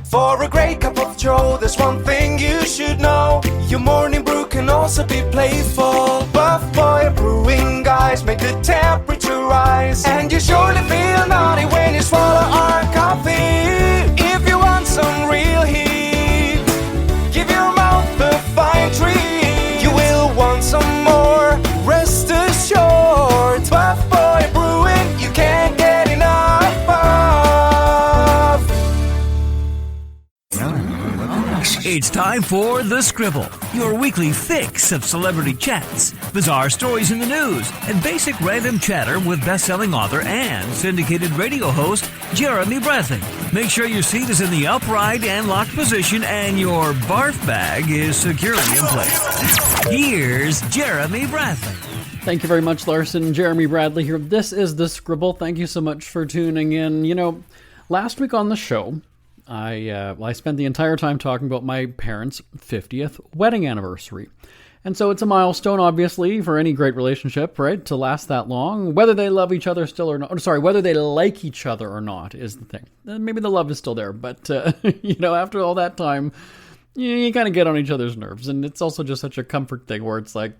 For a great cup of joe, there's one thing you should know. Your morning brew can also be playful. Buff Boy Brewing guys make the temperature rise, and you surely feel naughty when you swallow our coffee. If you want some real heat, give your mouth a fine treat. You will want some more, rest assured. Buff Boy Brewing, you can't get enough of. It's time for The Scribble, your weekly fix of celebrity chats, bizarre stories in the news, and basic random chatter with best-selling author and syndicated radio host Jeremy Bradley. Make sure your seat is in the upright and locked position and your barf bag is securely in place. Here's Jeremy Bradley. Thank you very much, Larson. Jeremy Bradley here. This is The Scribble. Thank you so much for tuning in. You know, last week on the show, I spent the entire time talking about my parents' 50th wedding anniversary. And so it's a milestone, obviously, for any great relationship, right, to last that long. Whether they love each other still or not, whether they like each other or not is the thing. Maybe the love is still there, but, after all that time, you kind of get on each other's nerves. And it's also just such a comfort thing where it's like,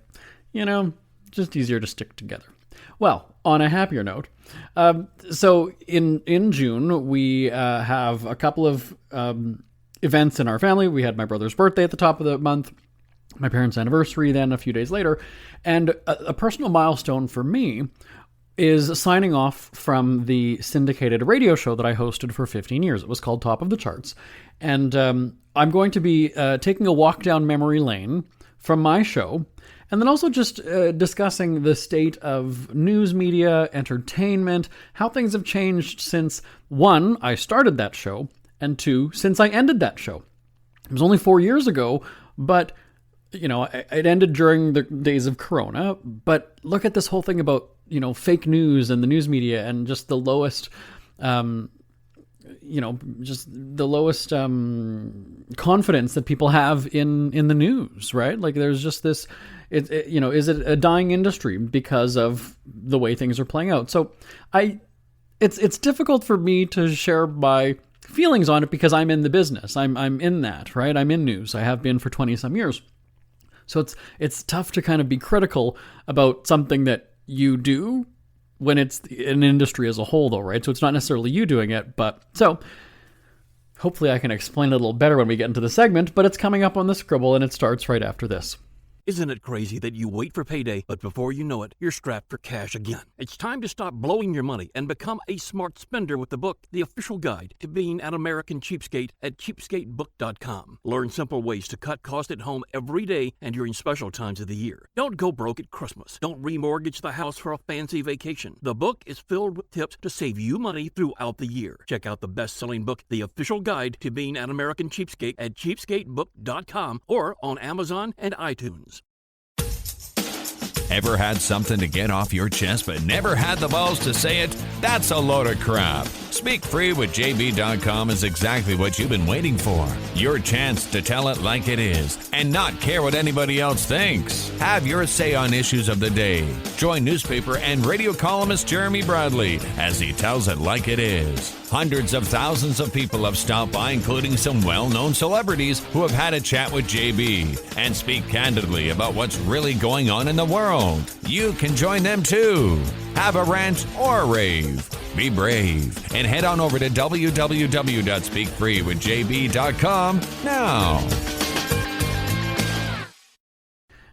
just easier to stick together. Well, on a happier note, so in June, we have a couple of events in our family. We had my brother's birthday at the top of the month, my parents' anniversary then a few days later, and a personal milestone for me is signing off from the syndicated radio show that I hosted for 15 years. It was called Top of the Charts, and I'm going to be taking a walk down memory lane from my show, and then also just discussing the state of news media, entertainment, how things have changed since, one, I started that show, and two, since I ended that show. It was only 4 years ago, but, it ended during the days of Corona. But look at this whole thing about, fake news and the news media and just the lowest, confidence that people have in the news, right? Like there's just this, is it a dying industry because of the way things are playing out? So it's difficult for me to share my feelings on it because I'm in the business. I'm in that, right? I'm in news. I have been for 20 some years. So it's tough to kind of be critical about something that you do when it's an industry as a whole, though, right? So it's not necessarily you doing it, but so hopefully I can explain it a little better when we get into the segment, but it's coming up on the Scribble and it starts right after this. Isn't it crazy that you wait for payday, but before you know it, you're strapped for cash again? It's time to stop blowing your money and become a smart spender with the book, The Official Guide to Being an American Cheapskate at cheapskatebook.com. Learn simple ways to cut costs at home every day and during special times of the year. Don't go broke at Christmas. Don't remortgage the house for a fancy vacation. The book is filled with tips to save you money throughout the year. Check out the best-selling book, The Official Guide to Being an American Cheapskate at cheapskatebook.com or on Amazon and iTunes. Ever had something to get off your chest but never had the balls to say it? That's a load of crap. Speak Free with JB.com is exactly what you've been waiting for. Your chance to tell it like it is and not care what anybody else thinks. Have your say on issues of the day. Join newspaper and radio columnist Jeremy Bradley as he tells it like it is. Hundreds of thousands of people have stopped by, including some well-known celebrities who have had a chat with JB and speak candidly about what's really going on in the world. You can join them too. Have a rant or a rave. Be brave and head on over to www.speakfreewithjb.com now.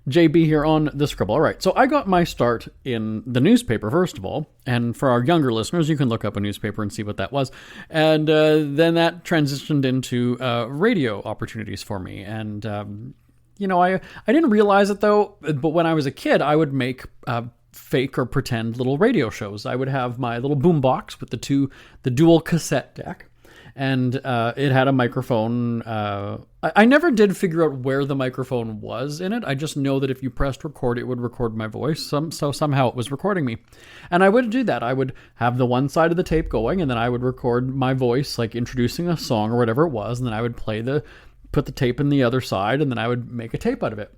JB here on The Scribble. All right, so I got my start in the newspaper, first of all. And for our younger listeners, you can look up a newspaper and see what that was. And then that transitioned into radio opportunities for me. And, I didn't realize it, though, but when I was a kid, I would make fake or pretend little radio shows. I would have my little boombox with the dual cassette deck. And it had a microphone. I never did figure out where the microphone was in it. I just know that if you pressed record, it would record my voice. So somehow it was recording me. And I would do that. I would have the one side of the tape going, and then I would record my voice, like introducing a song or whatever it was. And then I would put the tape in the other side, and then I would make a tape out of it.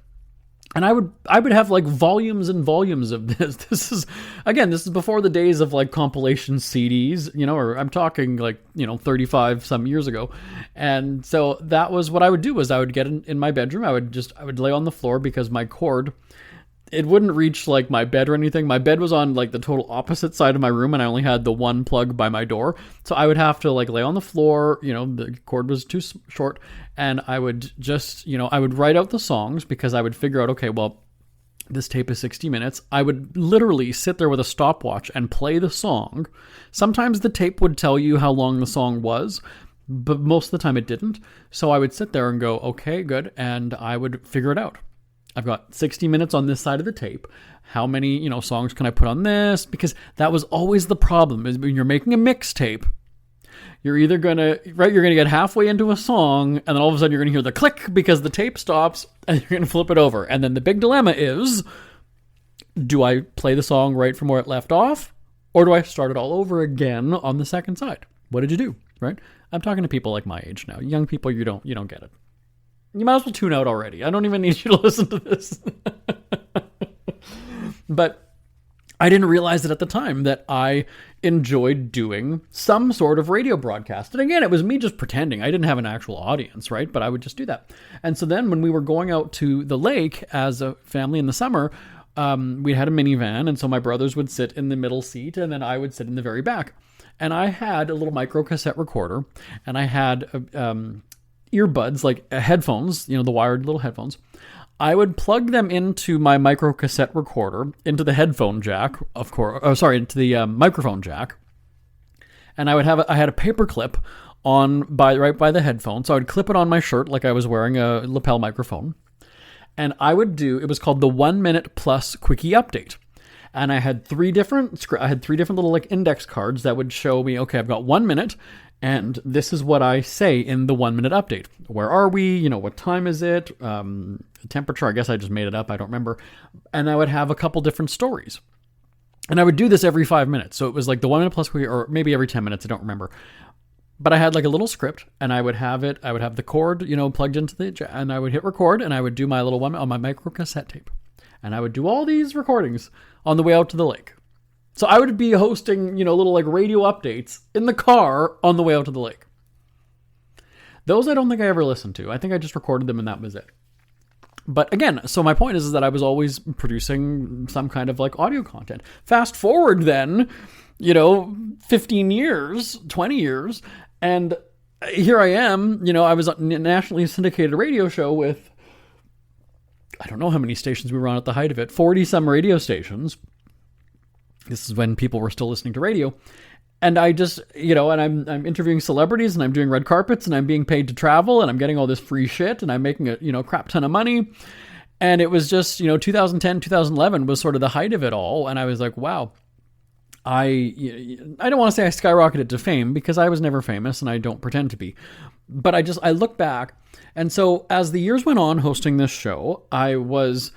And I would have like volumes and volumes of this. This is before the days of like compilation CDs, or I'm talking like, 35 some years ago. And so that was what I would do, was I would get in my bedroom. I would lay on the floor, because my cord, it wouldn't reach like my bed or anything. My bed was on like the total opposite side of my room, and I only had the one plug by my door. So I would have to like lay on the floor, the cord was too short, and I would just, I would write out the songs, because I would figure out, okay, well, this tape is 60 minutes. I would literally sit there with a stopwatch and play the song. Sometimes the tape would tell you how long the song was, but most of the time it didn't. So I would sit there and go, okay, good. And I would figure it out. I've got 60 minutes on this side of the tape. How many, songs can I put on this? Because that was always the problem, is when you're making a mixtape, you're either going to get halfway into a song, and then all of a sudden you're going to hear the click because the tape stops, and you're going to flip it over. And then the big dilemma is, do I play the song right from where it left off, or do I start it all over again on the second side? What did you do, right? I'm talking to people like my age now. Young people, you don't get it. You might as well tune out already. I don't even need you to listen to this. But I didn't realize it at the time that I enjoyed doing some sort of radio broadcast. And again, it was me just pretending. I didn't have an actual audience, right? But I would just do that. And so then when we were going out to the lake as a family in the summer, we had a minivan. And so my brothers would sit in the middle seat, and then I would sit in the very back. And I had a little micro cassette recorder, and I had earbuds, like headphones, the wired little headphones. I would plug them into my micro cassette recorder, into the headphone jack, of course. Oh, sorry, into the microphone jack. And I had a paper clip right by the headphone, so I would clip it on my shirt like I was wearing a lapel microphone. And it was called the 1 minute plus quickie update. And I had three different little like index cards that would show me, okay, I've got 1 minute, and this is what I say in the 1 minute update. Where are we? What time is it? Temperature, I guess I just made it up. I don't remember. And I would have a couple different stories. And I would do this every 5 minutes. So it was like the 1 minute plus quickie, or maybe every 10 minutes. I don't remember. But I had like a little script, and I would have the cord, plugged into and I would hit record, and I would do my little one on my micro cassette tape. And I would do all these recordings on the way out to the lake. So I would be hosting, little like radio updates in the car on the way out to the lake. Those I don't think I ever listened to. I think I just recorded them, and that was it. But again, so my point is that I was always producing some kind of like audio content. Fast forward then, 15 years, 20 years, and here I am, I was on a nationally syndicated radio show with, I don't know how many stations we were on at the height of it, 40 some radio stations. This is when people were still listening to radio. And I just, and I'm interviewing celebrities, and I'm doing red carpets, and I'm being paid to travel, and I'm getting all this free shit, and I'm making a crap ton of money. And it was just, 2010, 2011 was sort of the height of it all. And I was like, wow, I don't want to say I skyrocketed to fame, because I was never famous, and I don't pretend to be. But I look back. And so as the years went on hosting this show, I was,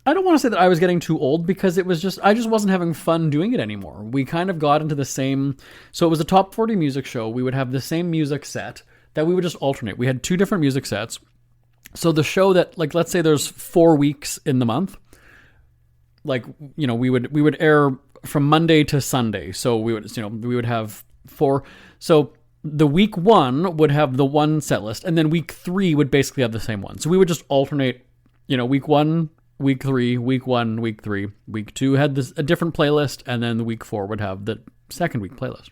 I don't want to say that I was getting too old, because I just wasn't having fun doing it anymore. We kind of got into the same, so it was a top 40 music show. We would have the same music set that we would just alternate. We had two different music sets. So the show that, like, let's say there's 4 weeks in the month, like, we would air from Monday to Sunday. So we would have 4. So the week 1 would have the one set list, and then week 3 would basically have the same one. So we would just alternate, week 1, week 3, week 1, week 3. Week 2 had a different playlist, and then the week 4 would have the second week playlist.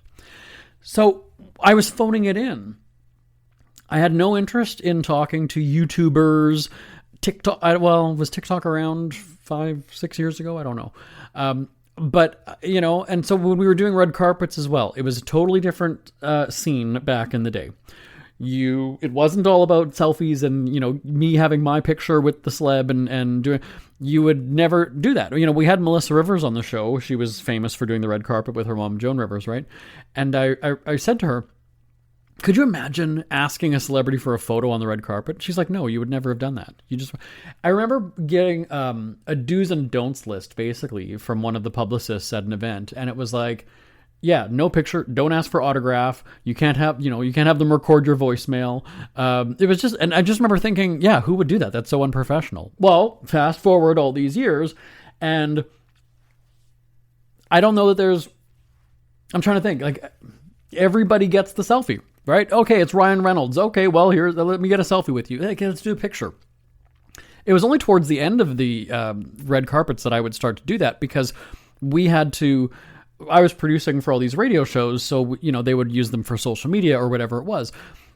So I was phoning it in. I had no interest in talking to YouTubers. TikTok, was TikTok around 5-6 years ago? I don't know. But, and so when we were doing red carpets as well, it was a totally different scene back in the day. It wasn't all about selfies and, me having my picture with the celeb and doing, you would never do that. We had Melissa Rivers on the show. She was famous for doing the red carpet with her mom, Joan Rivers, right? And I said to her, could you imagine asking a celebrity for a photo on the red carpet? She's like, no, you would never have done that. I remember getting a do's and don'ts list, basically, from one of the publicists at an event. And it was like, yeah, no picture, don't ask for autograph. You can't have them record your voicemail. It was just, and I just remember thinking, yeah, who would do that? That's so unprofessional. Well, fast forward all these years, and I don't know that I'm trying to think, like, everybody gets the selfie, right? Okay, it's Ryan Reynolds. Okay, well, let me get a selfie with you. Hey, let's do a picture. It was only towards the end of the red carpets that I would start to do that, because I was producing for all these radio shows, so, they would use them for social media or whatever it was.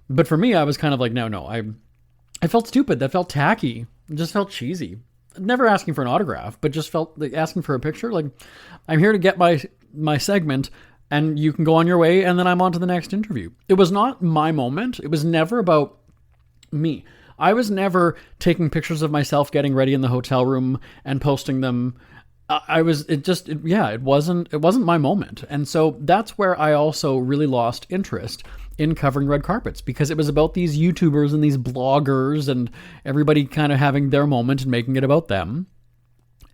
But for me, I was kind of like, no, I felt stupid. That felt tacky. It just felt cheesy. Never asking for an autograph, but just felt like asking for a picture. Like, I'm here to get my segment, and you can go on your way, and then I'm on to the next interview. It was not my moment. It was never about me. I was never taking pictures of myself getting ready in the hotel room and posting them. It wasn't my moment. And so that's where I also really lost interest in covering red carpets, because it was about these YouTubers and these bloggers and everybody kind of having their moment and making it about them.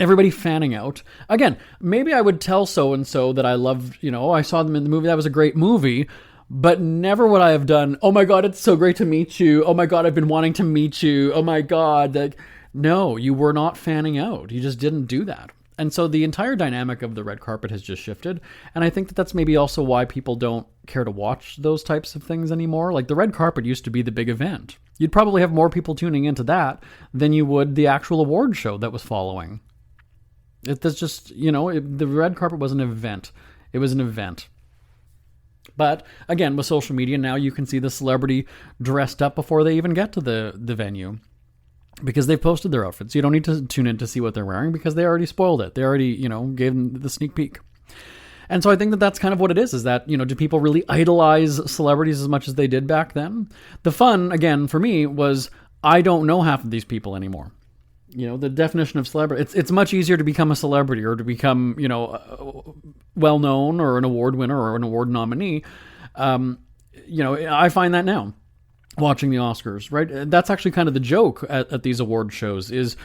Everybody fanning out. Again, maybe I would tell so-and-so that I loved, I saw them in the movie, that was a great movie, but never would I have done, oh my God, it's so great to meet you. Oh my God, I've been wanting to meet you. Oh my God. No, you were not fanning out. You just didn't do that. And so the entire dynamic of the red carpet has just shifted. And I think that that's maybe also why people don't care to watch those types of things anymore. Like, the red carpet used to be the big event. You'd probably have more people tuning into that than you would the actual award show that was following. That's just, the red carpet was an event. It was an event. But again, with social media now, you can see the celebrity dressed up before they even get to the venue, because they've posted their outfits. You don't need to tune in to see what they're wearing, because they already spoiled it. They already, gave them the sneak peek. And so I think that that's kind of what it is that, do people really idolize celebrities as much as they did back then? The fun, again, for me was, I don't know half of these people anymore. The definition of celebrity, it's much easier to become a celebrity or to become, well-known or an award winner or an award nominee. I find that now, watching the Oscars, right? That's actually kind of the joke at these award shows is,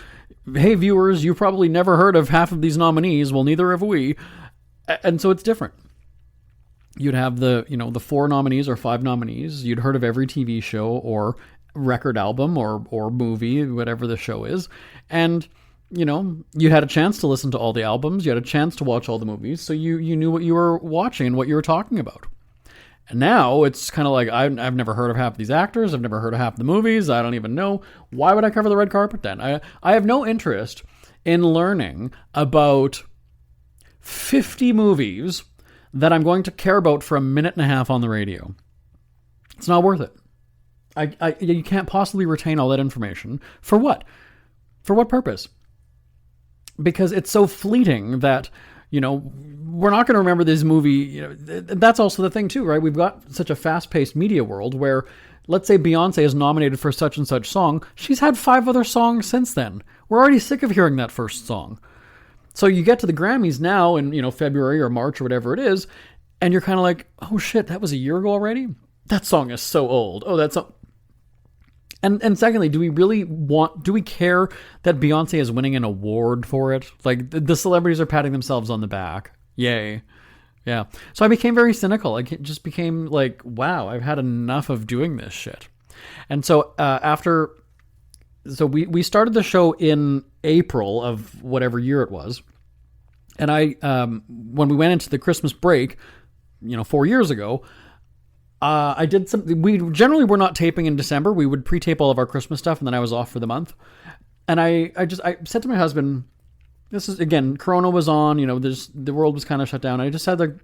hey, viewers, you've probably never heard of half of these nominees. Well, neither have we. And so it's different. You'd have the 4 nominees or 5 nominees. You'd heard of every TV show or record album or movie, whatever the show is. And, you had a chance to listen to all the albums. You had a chance to watch all the movies. So you knew what you were watching and what you were talking about. And now it's kind of like, I've never heard of half of these actors. I've never heard of half the movies. I don't even know. Why would I cover the red carpet then? I have no interest in learning about 50 movies that I'm going to care about for a minute and a half on the radio. It's not worth it. You can't possibly retain all that information. For what? For what purpose? Because it's so fleeting that, we're not going to remember this movie. That's also the thing too, right? We've got such a fast-paced media world where, let's say Beyonce is nominated for such and such song. She's had 5 other songs since then. We're already sick of hearing that first song. So you get to the Grammys now in, February or March or whatever it is, and you're kind of like, oh shit, that was a year ago already? That song is so old. Oh, that's... And secondly, do we care that Beyonce is winning an award for it? Like, the celebrities are patting themselves on the back. Yay. Yeah. So I became very cynical. I just became like, wow, I've had enough of doing this shit. And so we started the show in April of whatever year it was. And when we went into the Christmas break, 4 years ago, I did something. We generally were not taping in December. We would pre-tape all of our Christmas stuff, and then I was off for the month. And I said to my husband, this is, again, Corona was on, the world was kind of shut down. I just said, like,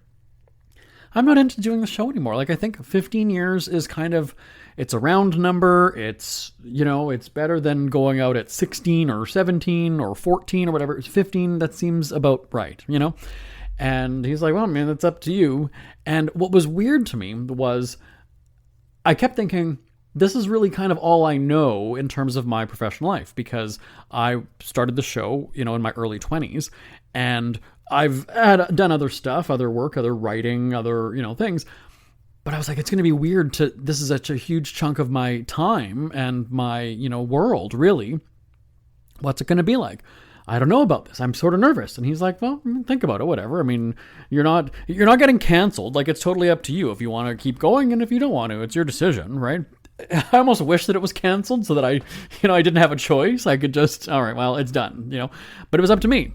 I'm not into doing the show anymore. Like, I think 15 years is kind of, it's a round number. It's, it's better than going out at 16 or 17 or 14 or whatever. It's 15. That seems about right, And he's like, well, man, that's up to you. And what was weird to me was I kept thinking, this is really kind of all I know in terms of my professional life, because I started the show, in my early 20s, and I've done other stuff, other work, other writing, other, things. But I was like, it's going to be weird this is such a huge chunk of my time and my, world, really. What's it going to be like? I don't know about this. I'm sort of nervous. And he's like, well, think about it, whatever. I mean, you're not getting canceled. Like, it's totally up to you if you want to keep going and if you don't want to. It's your decision, right? I almost wish that it was canceled so that I didn't have a choice. I could just, all right, well, it's done, But it was up to me.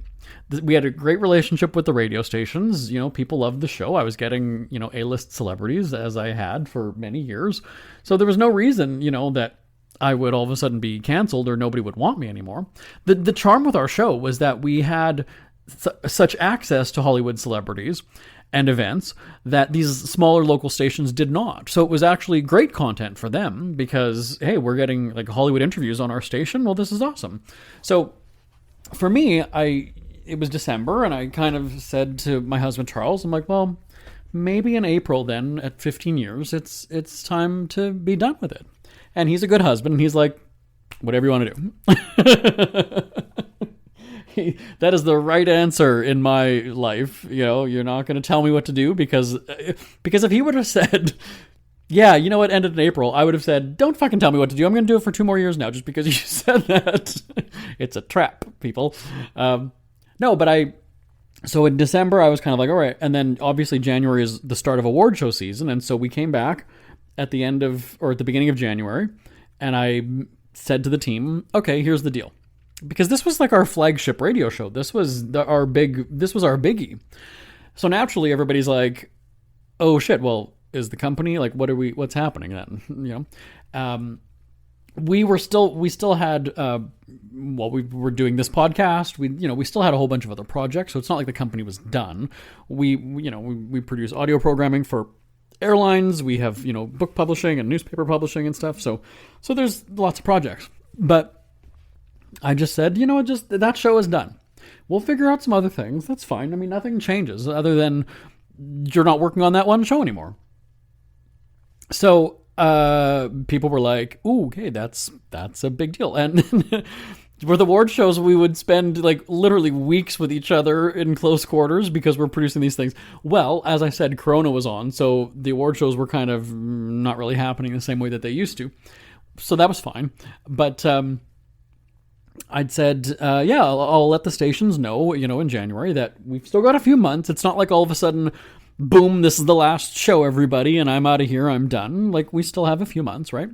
We had a great relationship with the radio stations. People loved the show. I was getting, A-list celebrities as I had for many years. So there was no reason, that I would all of a sudden be canceled or nobody would want me anymore. The charm with our show was that we had such access to Hollywood celebrities and events that these smaller local stations did not. So it was actually great content for them because, hey, we're getting like Hollywood interviews on our station. Well, this is awesome. So for me, it was December and I kind of said to my husband, Charles, I'm like, well, maybe in April then at 15 years, it's time to be done with it. And he's a good husband and he's like, whatever you want to do. That is the right answer in my life. You're not going to tell me what to do because if he would have said, yeah, you know what, ended in April, I would have said, don't fucking tell me what to do. I'm going to do it for 2 more years now just because you said that. It's a trap, people. So in December, I was kind of like, all right. And then obviously January is the start of award show season. And so we came back at the beginning of January. And I said to the team, okay, here's the deal. Because this was like our flagship radio show. This was our biggie. So naturally everybody's like, oh shit, well, is the company like, what's happening then? We still had, we were doing this podcast. We still had a whole bunch of other projects. So it's not like the company was done. We produce audio programming for airlines. We have, book publishing and newspaper publishing and stuff. So there's lots of projects, but I just said, that show is done. We'll figure out some other things. That's fine. I mean, nothing changes other than you're not working on that one show anymore. So, people were like, ooh, okay, that's a big deal. And for the award shows, we would spend like literally weeks with each other in close quarters because we're producing these things. Well, as I said, Corona was on, so the award shows were kind of not really happening the same way that they used to. So that was fine. But, I'd said, I'll let the stations know, in January that we've still got a few months. It's not like all of a sudden, boom, this is the last show, everybody, and I'm out of here, I'm done. Like, we still have a few months, right?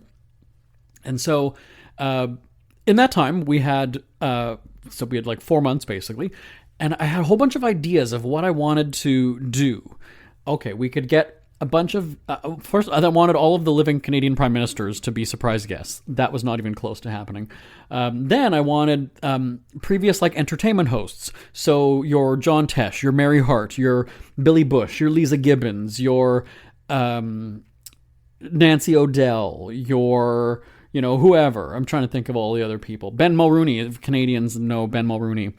And so, in that time, we had like 4 months, basically, and I had a whole bunch of ideas of what I wanted to do. Okay, we could get a bunch of... first, I wanted all of the living Canadian prime ministers to be surprise guests. That was not even close to happening. Then I wanted previous entertainment hosts. So your John Tesh, your Mary Hart, your Billy Bush, your Lisa Gibbons, your Nancy O'Dell, your... whoever. I'm trying to think of all the other people. Ben Mulrooney, if Canadians know Ben Mulrooney.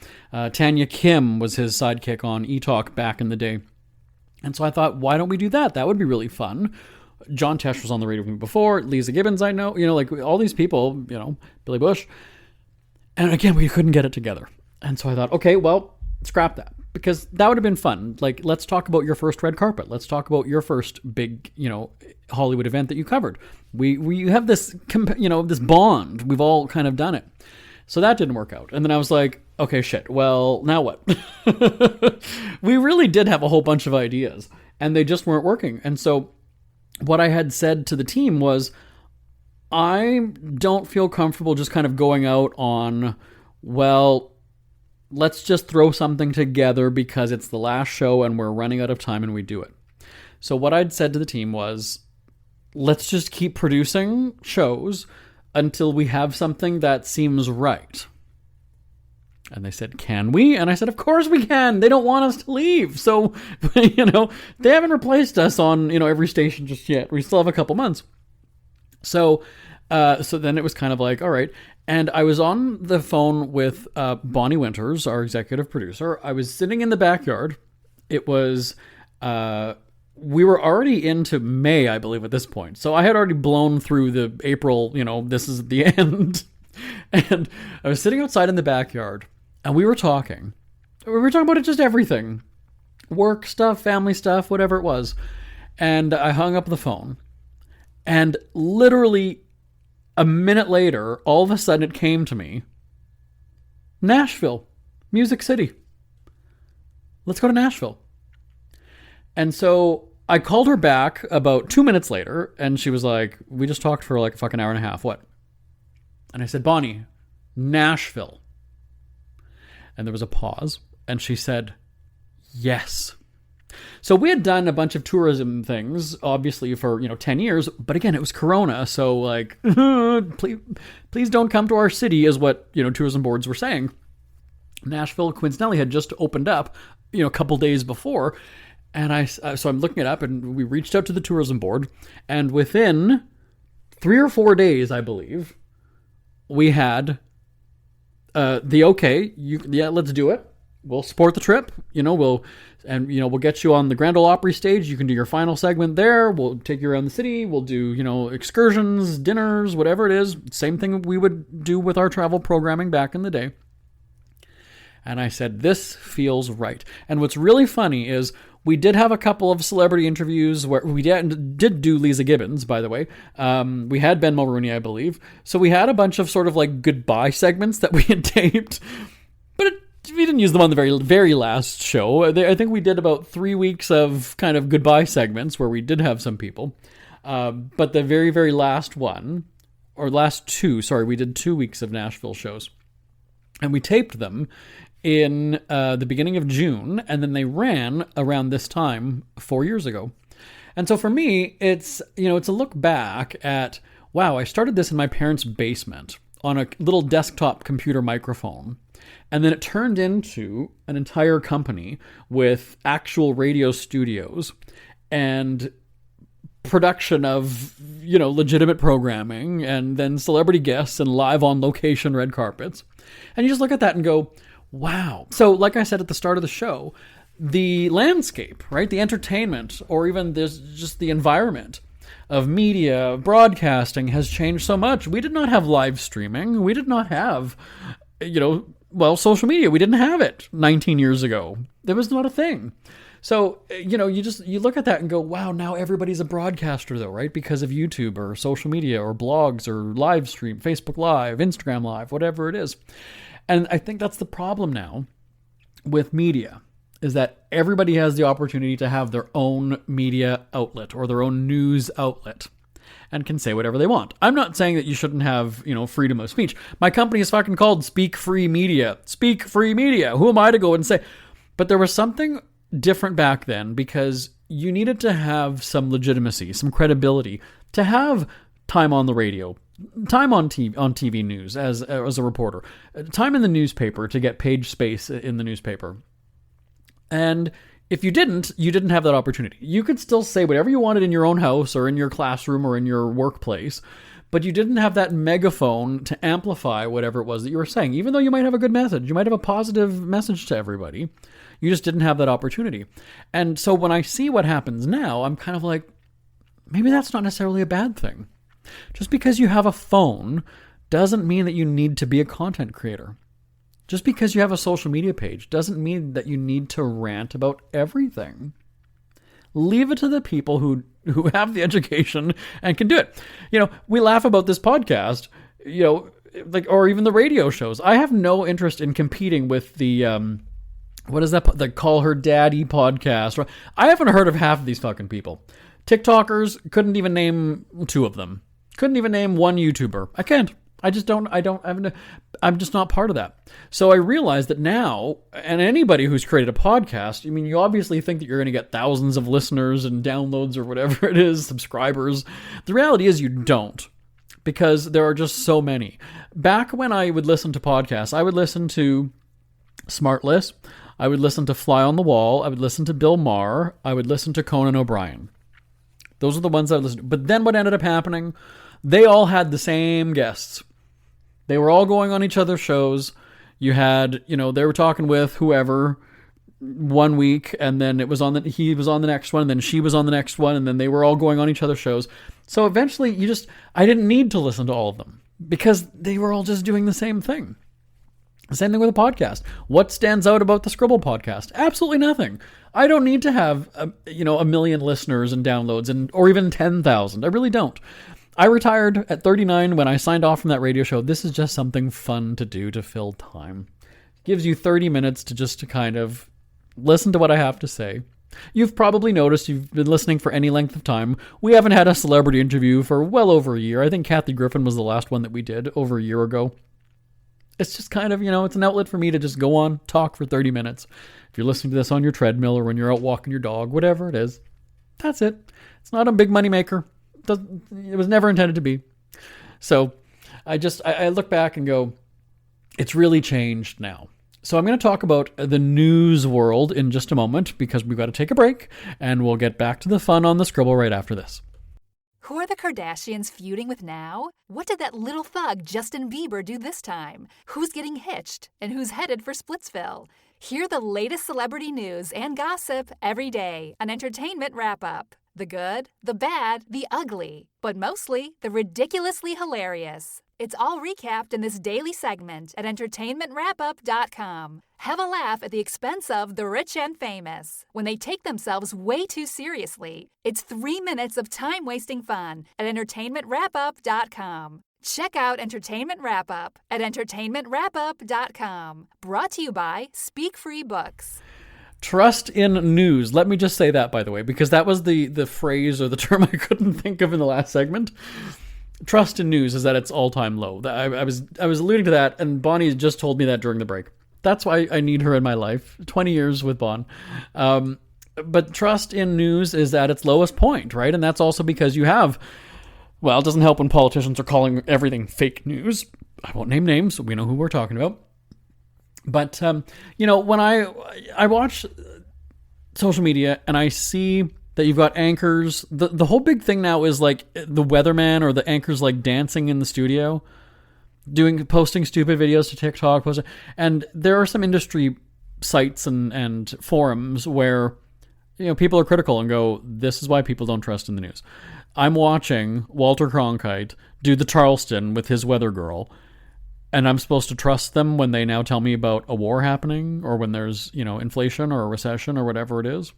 Tanya Kim was his sidekick on E-Talk back in the day. And so I thought, why don't we do that? That would be really fun. John Tesh was on the radio with me before. Lisa Gibbons, I know. All these people, Billy Bush. And again, we couldn't get it together. And so I thought, okay, well, scrap that. Because that would have been fun. Let's talk about your first red carpet. Let's talk about your first big, Hollywood event that you covered. We have this, this bond. We've all kind of done it. So that didn't work out. And then I was like, okay, shit. Well, now what? We really did have a whole bunch of ideas and they just weren't working. And so what I had said to the team was, I don't feel comfortable just kind of going out on, well, let's just throw something together because it's the last show and we're running out of time and we do it. So what I'd said to the team was, let's just keep producing shows until we have something that seems right. And they said, can we? And I said, of course we can. They don't want us to leave. So, they haven't replaced us on, every station just yet. We still have a couple months. So then it was kind of like, all right. And I was on the phone with Bonnie Winters, our executive producer. I was sitting in the backyard. It was, we were already into May, I believe, at this point. So I had already blown through the April, this is the end. And I was sitting outside in the backyard and we were talking. We were talking about just everything. Work stuff, family stuff, whatever it was. And I hung up the phone. And literally a minute later, all of a sudden it came to me. Nashville. Music City. Let's go to Nashville. And so I called her back about 2 minutes later, and she was like, we just talked for like a fucking hour and a half. What? And I said, Bonnie, Nashville. And there was a pause, and she said, yes. So we had done a bunch of tourism things, obviously, for, 10 years. But again, it was Corona. So like, please don't come to our city is what, tourism boards were saying. Nashville, coincidentally, had just opened up, a couple days before. And so I'm looking it up, and we reached out to the tourism board. And within 3 or 4 days, I believe, we had the okay. Let's do it. We'll support the trip. We'll get you on the Grand Ole Opry stage. You can do your final segment there. We'll take you around the city. We'll do, excursions, dinners, whatever it is. Same thing we would do with our travel programming back in the day. And I said, this feels right. And what's really funny is we did have a couple of celebrity interviews where we did do Lisa Gibbons, by the way. We had Ben Mulrooney, I believe. So we had a bunch of sort of like goodbye segments that we had taped. But we didn't use them on the very, very last show. I think we did about 3 weeks of kind of goodbye segments where we did have some people. But the very, very last one, or last two, we did 2 weeks of Nashville shows. And we taped them in the beginning of June, and then they ran around this time 4 years ago. And so for me, it's a look back at, wow, I started this in my parents' basement on a little desktop computer microphone. And then it turned into an entire company with actual radio studios and production of, legitimate programming, and then celebrity guests and live on location red carpets. And you just look at that and go, wow. So like I said at the start of the show, the landscape, right? The entertainment, or even just the environment of media, broadcasting has changed so much. We did not have live streaming. We did not have, social media. We didn't have it 19 years ago. It was not a thing. So, you look at that and go, wow, now everybody's a broadcaster though, right? Because of YouTube or social media or blogs or live stream, Facebook Live, Instagram Live, whatever it is. And I think that's the problem now with media, is that everybody has the opportunity to have their own media outlet or their own news outlet and can say whatever they want. I'm not saying that you shouldn't have, freedom of speech. My company is fucking called Speak Free Media. Speak Free Media. Who am I to go and say? But there was something different back then because you needed to have some legitimacy, some credibility, to have time on the radio, time on TV news as a reporter, time in the newspaper to get page space in the newspaper. And if you didn't have that opportunity. You could still say whatever you wanted in your own house or in your classroom or in your workplace, but you didn't have that megaphone to amplify whatever it was that you were saying. Even though you might have a good message, you might have a positive message to everybody, you just didn't have that opportunity. And so when I see what happens now, I'm kind of like, maybe that's not necessarily a bad thing. Just because you have a phone doesn't mean that you need to be a content creator. Just because you have a social media page doesn't mean that you need to rant about everything. Leave it to the people who have the education and can do it. We laugh about this podcast, or even the radio shows. I have no interest in competing with the, what is that? The Call Her Daddy podcast. I haven't heard of half of these fucking people. TikTokers, couldn't even name 2 of them. Couldn't even name one YouTuber. I can't. I'm just not part of that. So I realize that now, and anybody who's created a podcast, you obviously think that you're going to get thousands of listeners and downloads or whatever it is, subscribers. The reality is you don't, because there are just so many. Back when I would listen to podcasts, I would listen to Smartless, I would listen to Fly on the Wall, I would listen to Bill Maher, I would listen to Conan O'Brien. Those are the ones I would listen to. But then what ended up happening, they all had the same guests. They were all going on each other's shows. You had, they were talking with whoever one week, and then he was on the next one, and then she was on the next one, and then they were all going on each other's shows. So eventually I didn't need to listen to all of them because they were all just doing the same thing. Same thing with a podcast. What stands out about the Scribble podcast? Absolutely nothing. I don't need to have, a million listeners and downloads or even 10,000. I really don't. I retired at 39 when I signed off from that radio show. This is just something fun to do to fill time. gives you 30 minutes to kind of listen to what I have to say. You've probably noticed, you've been listening for any length of time, we haven't had a celebrity interview for well over a year. I think Kathy Griffin was the last one that we did over a year ago. It's just kind of, it's an outlet for me to just go on, talk for 30 minutes. If you're listening to this on your treadmill or when you're out walking your dog, whatever it is, that's it. It's not a big money maker. It was never intended to be. So I look back and go, it's really changed now. So I'm going to talk about the news world in just a moment because we've got to take a break and we'll get back to the fun on the Scribble right after this. Who are the Kardashians feuding with now? What did that little thug Justin Bieber do this time? Who's getting hitched and who's headed for Splitsville? Hear the latest celebrity news and gossip every day on Entertainment Wrap-Up. The good, the bad, the ugly, but mostly the ridiculously hilarious. It's all recapped in this daily segment at entertainmentwrapup.com. Have a laugh at the expense of the rich and famous when they take themselves way too seriously. It's 3 minutes of time-wasting fun at entertainmentwrapup.com. Check out Entertainment Wrap-Up at entertainmentwrapup.com. Brought to you by Speak Free Books. Trust in news. Let me just say that, by the way, because that was the phrase or the term I couldn't think of in the last segment. Trust in news is at its all-time low. I was alluding to that, and Bonnie just told me that during the break. That's why I need her in my life. 20 years with Bon. But trust in news is at its lowest point, right? And that's also because you have, well, it doesn't help when politicians are calling everything fake news. I won't name names, so we know who we're talking about. But, when I watch social media and I see that you've got anchors, the whole big thing now is like the weatherman or the anchors like dancing in the studio, posting stupid videos to TikTok. And there are some industry sites and forums where, people are critical and go, this is why people don't trust in the news. I'm watching Walter Cronkite do the Charleston with his weather girl. And I'm supposed to trust them when they now tell me about a war happening or when there's, inflation or a recession or whatever it is.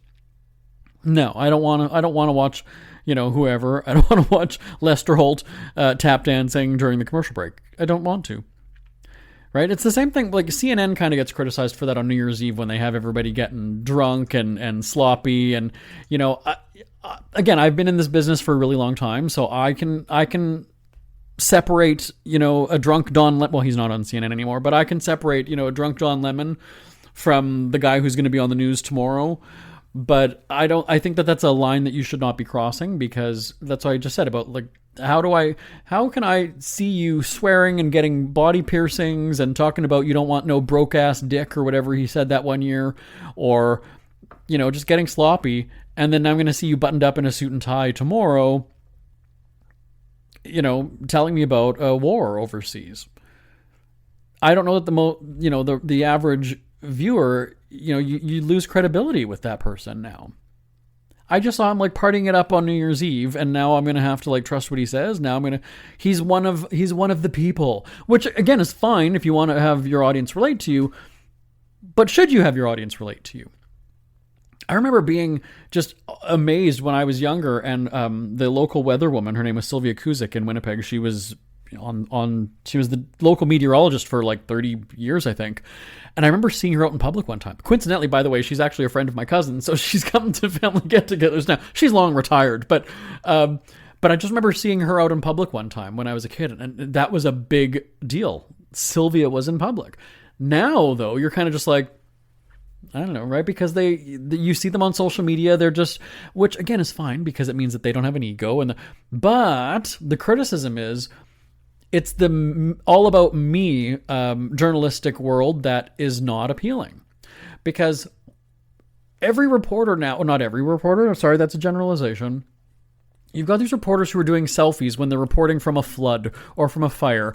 No, I don't want to watch, whoever. I don't want to watch Lester Holt tap dancing during the commercial break. I don't want to. Right? It's the same thing. Like CNN kind of gets criticized for that on New Year's Eve when they have everybody getting drunk and sloppy. And, again, I've been in this business for a really long time, so I can separate, a drunk Don Lemon. Well, he's not on CNN anymore, but I can separate, a drunk Don Lemon from the guy who's going to be on the news tomorrow. But I think that that's a line that you should not be crossing, because that's what I just said about, like, how can I see you swearing and getting body piercings and talking about you don't want no broke ass dick or whatever he said that one year, or, just getting sloppy. And then I'm going to see you buttoned up in a suit and tie tomorrow, telling me about a war overseas. I don't know that the average viewer, you lose credibility with that person now. I just saw him like partying it up on New Year's Eve, and now I'm going to have to like trust what he says. Now he's one of the people, which again is fine if you want to have your audience relate to you, but should you have your audience relate to you? I remember being just amazed when I was younger, and the local weatherwoman, her name was Sylvia Kuzik in Winnipeg. She was she was the local meteorologist for like 30 years, I think. And I remember seeing her out in public one time. Coincidentally, by the way, she's actually a friend of my cousin, so she's come to family get-togethers now. She's long retired, but I just remember seeing her out in public one time when I was a kid, and that was a big deal. Sylvia was in public. Now, though, you're kind of just like, I don't know, right? Because you see them on social media, they're just, which again is fine because it means that they don't have an ego. But the criticism is, it's the all about me journalistic world that is not appealing. Because every reporter now, well, not every reporter, sorry, that's a generalization. You've got these reporters who are doing selfies when they're reporting from a flood or from a fire.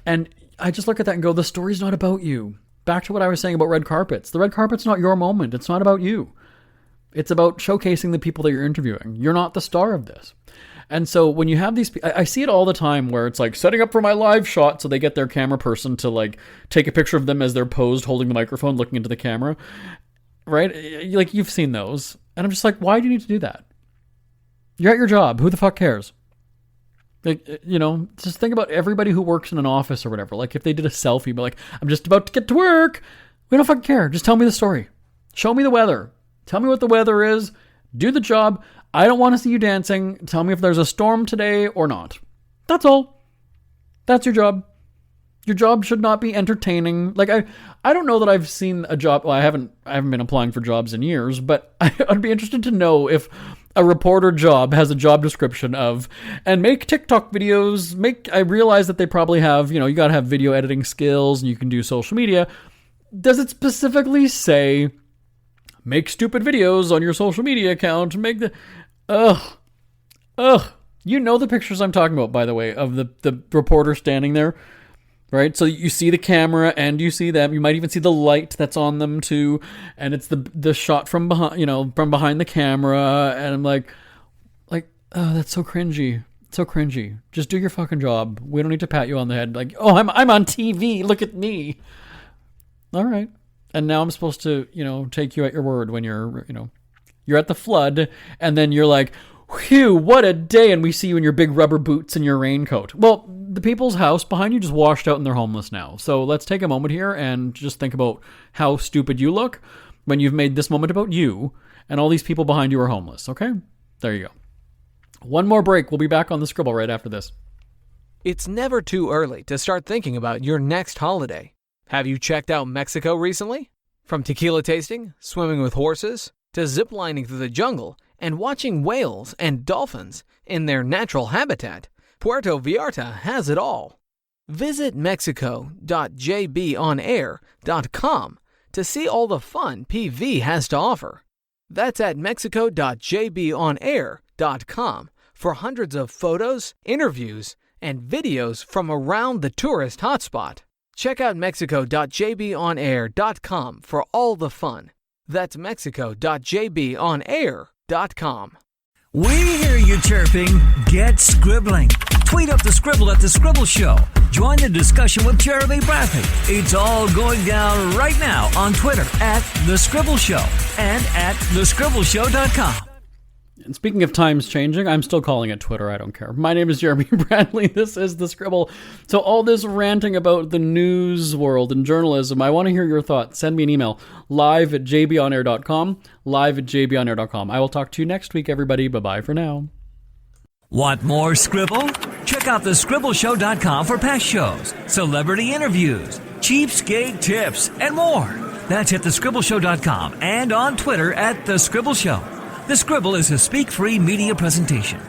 And I just look at that and go, the story's not about you. Back to what I was saying about red carpets. The red carpet's not your moment. It's not about you. It's about showcasing the people that you're interviewing. You're not the star of this. And so when you have these, I see it all the time where it's like setting up for my live shot. So they get their camera person to like take a picture of them as they're posed holding the microphone, looking into the camera. Right? Like you've seen those. And I'm just like, why do you need to do that? You're at your job. Who the fuck cares? Like, just think about everybody who works in an office or whatever. Like if they did a selfie, but like, I'm just about to get to work. We don't fucking care. Just tell me the story. Show me the weather. Tell me what the weather is. Do the job. I don't want to see you dancing. Tell me if there's a storm today or not. That's all. That's your job. Your job should not be entertaining. Like, I don't know that I've seen a job. Well, I haven't been applying for jobs in years, but I'd be interested to know if a reporter job has a job description of, and make TikTok videos. I realize that they probably have, you got to have video editing skills and you can do social media. Does it specifically say, make stupid videos on your social media account? Make the, You know the pictures I'm talking about, by the way, of the reporter standing there. Right, so you see the camera and you see them. You might even see the light that's on them too, and it's the shot from behind, from behind the camera. And I'm like, oh, that's so cringy, so cringy. Just do your fucking job. We don't need to pat you on the head like, oh, I'm on TV. Look at me. All right, and now I'm supposed to, take you at your word when you're at the flood, and then you're like, whew, what a day, and we see you in your big rubber boots and your raincoat. Well, the people's house behind you just washed out and they're homeless now. So let's take a moment here and just think about how stupid you look when you've made this moment about you and all these people behind you are homeless, okay? There you go. One more break. We'll be back on the Scribble right after this. It's never too early to start thinking about your next holiday. Have you checked out Mexico recently? From tequila tasting, swimming with horses, to ziplining through the jungle, and watching whales and dolphins in their natural habitat, Puerto Vallarta has it all. Visit mexico.jbonair.com to see all the fun PV has to offer. That's at mexico.jbonair.com for hundreds of photos, interviews, and videos from around the tourist hotspot. Check out mexico.jbonair.com for all the fun. That's mexico.jbonair.com. We hear you chirping. Get scribbling. Tweet up the Scribble at The Scribble Show. Join the discussion with Jeremy Bradley. It's all going down right now on Twitter at The Scribble Show and at thescribbleshow.com. And speaking of times changing, I'm still calling it Twitter. I don't care. My name is Jeremy Bradley. This is The Scribble. So all this ranting about the news world and journalism, I want to hear your thoughts. Send me an email, live@jbonair.com, live@jbonair.com. I will talk to you next week, everybody. Bye-bye for now. Want more Scribble? Check out thescribbleshow.com for past shows, celebrity interviews, cheapskate tips, and more. That's at thescribbleshow.com and on Twitter at The Scribble Show. The Scribble is a speak-free media presentation.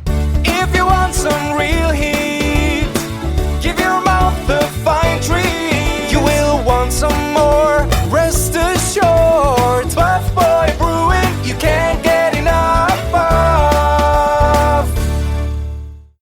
If you want some real heat, give your mouth the fire.